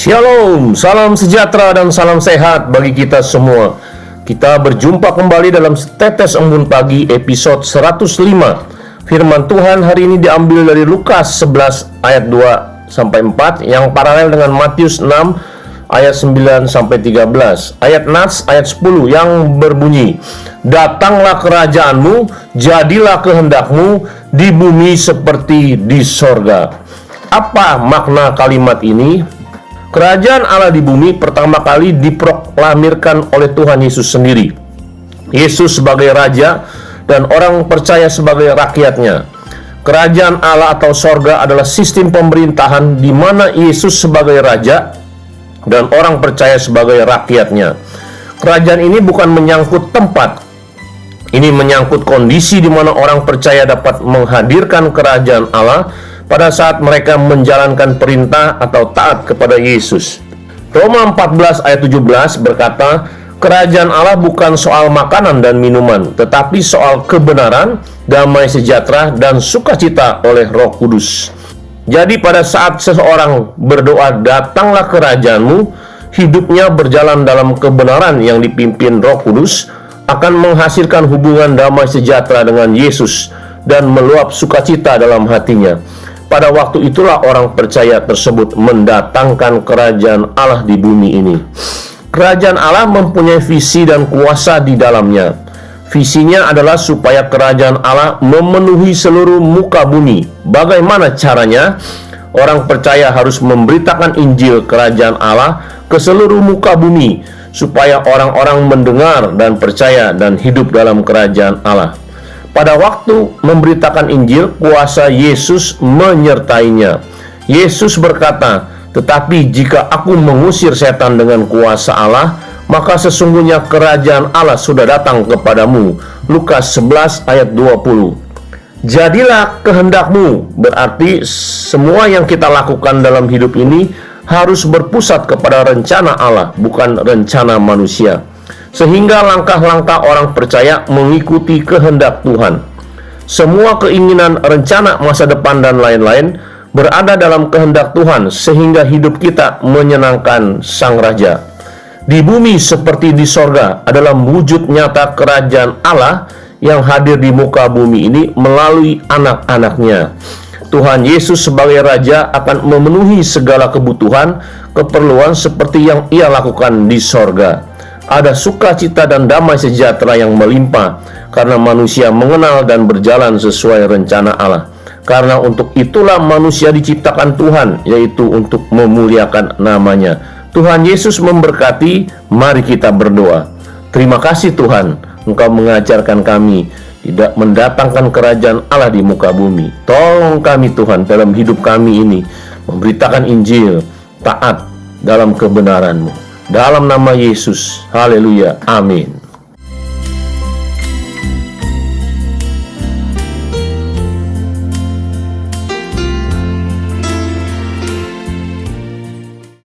Shalom, salam sejahtera dan salam sehat bagi kita semua. Kita berjumpa kembali dalam Tetes Embun Pagi episode 105. Firman Tuhan hari ini diambil dari Lukas 11 ayat 2-4 yang paralel dengan Matius 6 ayat 9-13. Ayat Nats ayat 10 yang berbunyi, "Datanglah kerajaanmu, jadilah kehendakmu di bumi seperti di sorga." Apa makna kalimat ini? Kerajaan Allah di bumi pertama kali diproklamirkan oleh Tuhan Yesus sendiri. Yesus sebagai Raja dan orang percaya sebagai rakyatnya. Kerajaan Allah atau sorga adalah sistem pemerintahan di mana Yesus sebagai Raja dan orang percaya sebagai rakyatnya. Kerajaan ini bukan menyangkut tempat. Ini menyangkut kondisi di mana orang percaya dapat menghadirkan kerajaan Allah pada saat mereka menjalankan perintah atau taat kepada Yesus. Roma 14 ayat 17 berkata, "Kerajaan Allah bukan soal makanan dan minuman, tetapi soal kebenaran, damai sejahtera, dan sukacita oleh Roh Kudus." Jadi pada saat seseorang berdoa, "Datanglah kerajaanmu," hidupnya berjalan dalam kebenaran yang dipimpin Roh Kudus, akan menghasilkan hubungan damai sejahtera dengan Yesus dan meluap sukacita dalam hatinya. Pada waktu itulah orang percaya tersebut mendatangkan kerajaan Allah di bumi ini. Kerajaan Allah mempunyai visi dan kuasa di dalamnya. Visinya adalah supaya kerajaan Allah memenuhi seluruh muka bumi. Bagaimana caranya? Orang percaya harus memberitakan Injil kerajaan Allah ke seluruh muka bumi, supaya orang-orang mendengar dan percaya dan hidup dalam kerajaan Allah. Pada waktu memberitakan Injil, kuasa Yesus menyertainya. Yesus berkata, "Tetapi jika aku mengusir setan dengan kuasa Allah, maka sesungguhnya kerajaan Allah sudah datang kepadamu." Lukas 11 ayat 20. Jadilah kehendakmu, berarti semua yang kita lakukan dalam hidup ini harus berpusat kepada rencana Allah, bukan rencana manusia, sehingga langkah-langkah orang percaya mengikuti kehendak Tuhan. Semua keinginan, rencana masa depan dan lain-lain berada dalam kehendak Tuhan, sehingga hidup kita menyenangkan Sang Raja. Di bumi seperti di sorga adalah wujud nyata kerajaan Allah yang hadir di muka bumi ini melalui anak-anaknya. Tuhan Yesus sebagai Raja akan memenuhi segala kebutuhan, keperluan seperti yang Ia lakukan di sorga. Ada sukacita dan damai sejahtera yang melimpah karena manusia mengenal dan berjalan sesuai rencana Allah. Karena untuk itulah manusia diciptakan Tuhan, yaitu untuk memuliakan namanya. Tuhan Yesus memberkati. Mari kita berdoa. Terima kasih Tuhan, Engkau mengajarkan kami tidak mendatangkan kerajaan Allah di muka bumi. Tolong kami Tuhan dalam hidup kami ini memberitakan Injil, taat dalam kebenaran-Mu. Dalam nama Yesus, haleluya, amin.